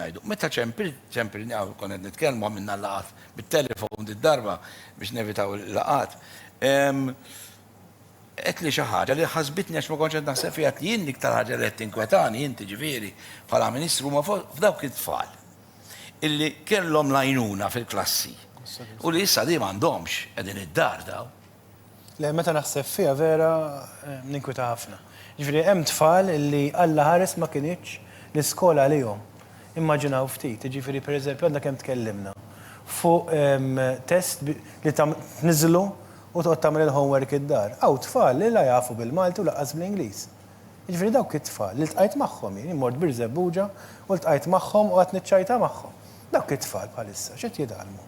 ngħidu. Meta ċempilni għaw konet nitkellmu għamilna laqat bit-telefon darba biex nevitaw il-laqat. Qed li xi ħaġa li ħasbitni għax ma kontx qed naħseb fiha li jien iktar ħaġa li qed tinkwetani inti ġifieri bħala Ministru ma f'dawk it-tfal illi kellhom lajnuna fil-klassi u li issa di m'għandhomx qegħdin id-dar daw. Le, meta naħseb fiha vera ninkweta ħafna. Ġifieri hemm tfal illi Alla ħares ma kienitx l-iskola għalihom. Immaġinaw ftit, ġifieri pereżempju għandna kemm tkellimna fuq test li tniżlu u toqgħod tagħmel il-homework id-dar. Hawn tfal li la jafu bil-Malti u laqqas bl-Ingliż. Jiġifieri dawk it-tfal li ltqajt magħhom jien immort bir-Żebbuġa u ltqajt magħhom u qed niċċajta magħhom. Dawk it-tfal bħalissa x'qed jitgħallmu.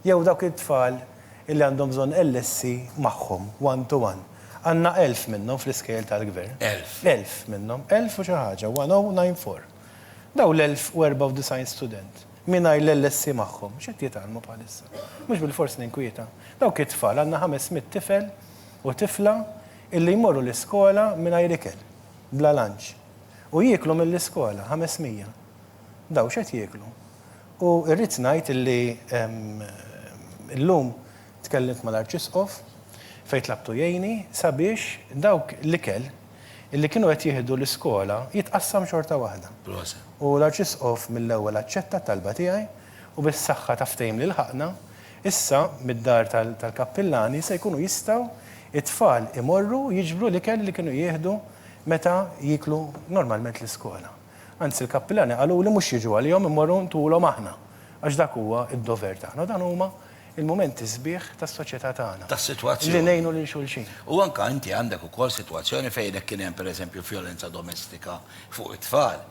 Jew dawk it-tfal illi għandhom bżonn LSC magħhom one-to-one. Għandna 1000 minnhom fl-iskejl tal-gvern. 1000 minnhom, 1000 u xi ħaġa, 1094. Daw l-1094 student. Mingħajr l-LSC magħhom, x'qed jitgħallmu bħalissa. Mhux bil-fors ninkwieta. Dawk it-tfal għandna 500 tifel u tifla illi jmorru l-iskola mingħajr ikel, bla lunch. U jieklu mill-iskola 500. Daw x'qed jieklu. U rrid ngħid illi illum tkellimt mal-Arċisqof fejn tlabtu jgħinni sabiex dawk l-ikel illi kienu qed jieħdu l-iskola jitqassam xorta waħda. U l-Arċisqof mill-ewwel aċċetta talba tiegħi u bis-saħħa ta' ftehim li lħaqna issa mid-dar tal-kappillani se jkunu jistgħu it-tfal imorru jiġbru l-ikel li kienu jieħdu meta jiklu normalment l-iskola. Anzi l-kappillani qalu li mhux jiġu għalihom imorru ntulhom aħna għax dak huwa d-dover tagħna. Dan huma il-momenti sbieħ tas-soċjetà tagħna. Tas-sitwazzjoni. Li ngħinu lil xulxin. U anke inti għandek ukoll sitwazzjoni fejn kien hemm pereżempju vjolenza domestika fuq it-tfal.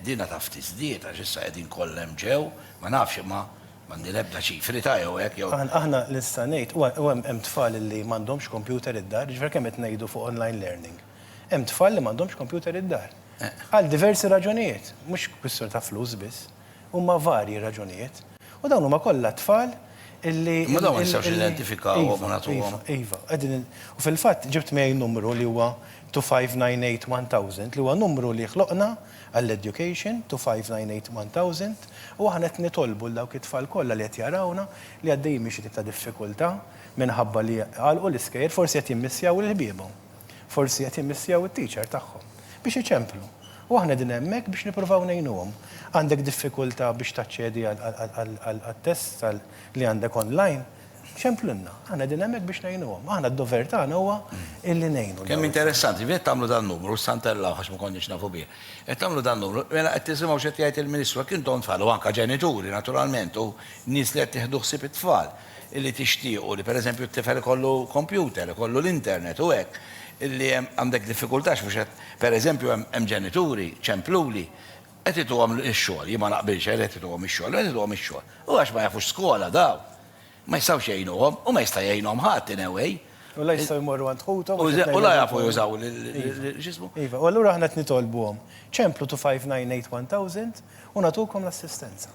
Dina taf tiżdied għax issa qegħdin kollhem ġew, ma nafx ma m'għandi l-ebda ċifri ta' jew hekk jew. Aħna nista' ngħid u hemm tfal li m'għandhomx computer id-dar, ġifier kemm qed ngħidu fuq online learning. Hemm tfal li m'għandhomx computer id-dar. Għal diversi raġunijiet, mhux kwistjoni ta' flus biss, huma varji raġunijiet. U dawn huma kollha tfal illi. Ma dawn ma nistgħux identifikaw u nagħtuhom. Iva, u fil-fatt ġibt miegħi numru li huwa 2598-1000 li huwa numru li ħloqna għall-education 2598-1000 u aħna qed nitolbu l dawk it-tfal kollha li qed jarawna li għaddejjin xi tip ta' diffikultà minħabba li għalqu l-iskejjer forsi qed jimmissjaw il-ħbiebhom. Forsi qed jimmissjaw it-teacher tagħhom biex iċemplu. U aħna din hemmhekk biex nippruvaw ngħinuhom. Għandek diffikultà biex taċċedi għat-test li għandek online, ċemplunna. Aħna din hemmhekk biex ngħinuhom. Aħna d-dover tagħna huwa illi ngħinu. Kemm interessanti, qed tagħmlu dan numru, santellaw għax ma konniex nafu bih. Qed tagħmlu dan numru, mela qed tisimgħu x'qed jgħid il-Ministru jekk intom tfal u anke ġenituri naturalment u nies li qed tieħdu ħsieb it-tfal illi tixtiequ li pereżempju t-tifel ikollu computer, ikollu l-internet u hekk illi għandek diffikultax biex pereżempju hemm ġenituri ċempluli qed ituhom ix-xogħol, jien ma naqbilx qed ituhom ix-xogħol, qed ituhom ix-xogħol. U għax ma jafux skola daw. Ma jistgħux jgħinuhom u ma jista' jgħinhom ħadd inewwej. U la jistgħu jmorru għand ħuthom. U la jafu jużaw l-ġismu. Iva, u allura aħna qed nitolbuhom ċemplu 2598-1000 u nagħtukom l-assistenza.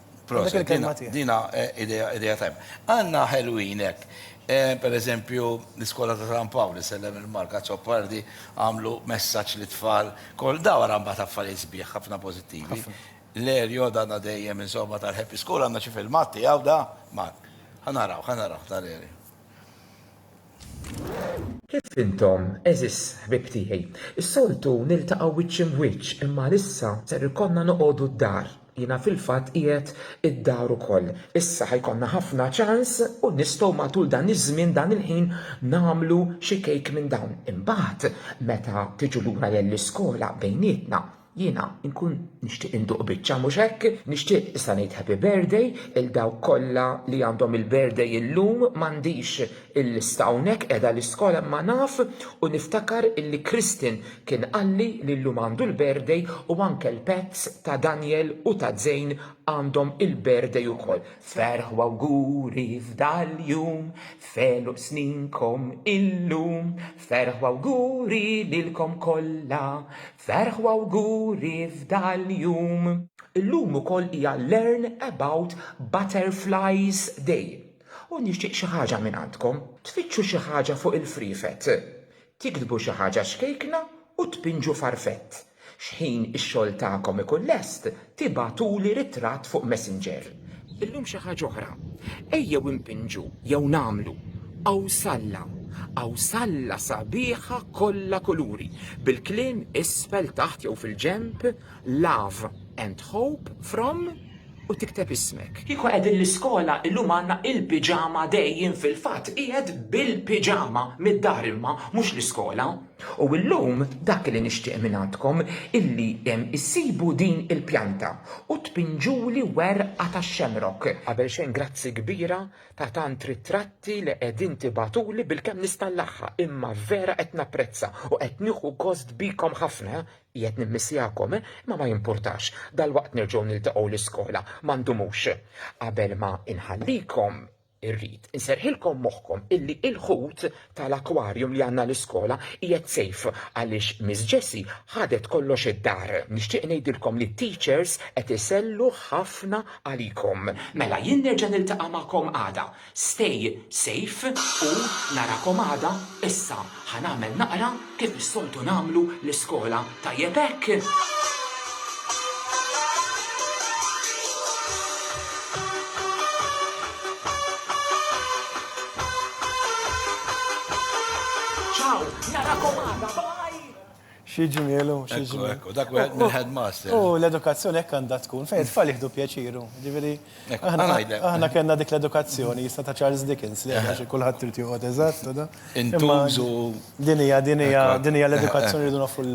Dina idea tajba. Għandna ħelwin hekk. Per eżempju, l-iskola ta' San Pawli, sellem il-Marka Ċoppardi, għamlu messaċ li tfal, kol daw għaramba ta' affarijiet sbieħ, ħafna pozittivi. L-erjo danna dejjem insomma tal-Happy School, għanna ċif il-matti, għaw da, Mark. ħanaraw, tal-erjo. Kif intom, eżis ħbib tiegħi, is-soltu niltaqgħu wiċċ imwiċċ imma issa ser ikonna noqogħdu d-dar. Jiena fil-fatt qiegħed id-dar ukoll. Issa ħajkonna ħafna ċans u nistgħu matul dan iż-żmien dan il-ħin nagħmlu xi kejk minn dawn. Imbagħad meta tiġu lura l-iskola bejnietna jiena nkun nixtieq induq biċċa mhux hekk, nixtieq issa ngħid happy birthday il dawk kollha li għandhom il-birthday illum m'għandix il-lista hawnhekk qiegħda l-iskola ma naf u niftakar illi Kristin kien qalli li llum għandu l-birthday u anke l-pets ta' Daniel u ta' Zejn għandhom il-birthday ukoll. Ferħu awguri f'dal-jum, felu sninkom illum, ferħu awguri lilkom kollha, ferħu awguri f'dal-jum. Illum ukoll hija Learn About Butterflies Day. U nixtieq xi ħaġa minn għandkom, tfittxu xi ħaġa fuq il-frifet. Tikdbu xi ħaġa xkejkna u tpinġu farfett. x'ħin ix-xogħol tagħkom ikun lest, tibatuli ritratt fuq Messenger. Illum xi ħaġa oħra. Ejjew impinġu jew nagħmlu awsalla sabiħa kollha kuluri bil-kliem isfel taħt jew fil-ġemp love and hope from u tikteb ismek. Kieku qegħdin l-iskola illum għandna il-piġama dejjem fil-fatt qiegħed bil-piġama mid-dar imma mhux l-iskola. U llum dak li nixtieq minn għandkom illi issibu din il-pjanta u tpinġuli werqa tax-xemrok. Qabel xejn grazzi kbira ta' tant ritratti li qegħdin tibatuli bil-kemm nista' nlaħħa imma vera qed napprezza u qed nieħu gost bikom ħafna qiegħed nimmissjakom imma ma jimpurtax dalwaqt nerġgħu niltaqgħu l-iskola m'għandumux. Qabel ma inħallikom irrid inserħilkom moħħkom illi il-ħut tal-akwarjum li għandna l-iskola qiegħed sejf għaliex Miss Jessie ħadet kollox id-dar. Nixtieq ngħidilkom li t-teachers qed isellu ħafna għalikom. Mela jien nerġa' niltaqa' magħkom għada. Stay safe u narakom għada. Issa ħanagħmel naqra kif is-soltu nagħmlu l-iskola tajjeb hekk. Xieġi mielu, Ekku, dak wieħed mill-headmaster. U l-edukazzjoni hekk għandha tkun, fejn tfal jieħdu pjaċiru. Ġifieri aħna kellna dik l-edukazzjoni jista' ta' Charles Dickens li għax kulħadd trid joqgħod eżatt. Intużu. Din hija l-edukazzjoni li nofru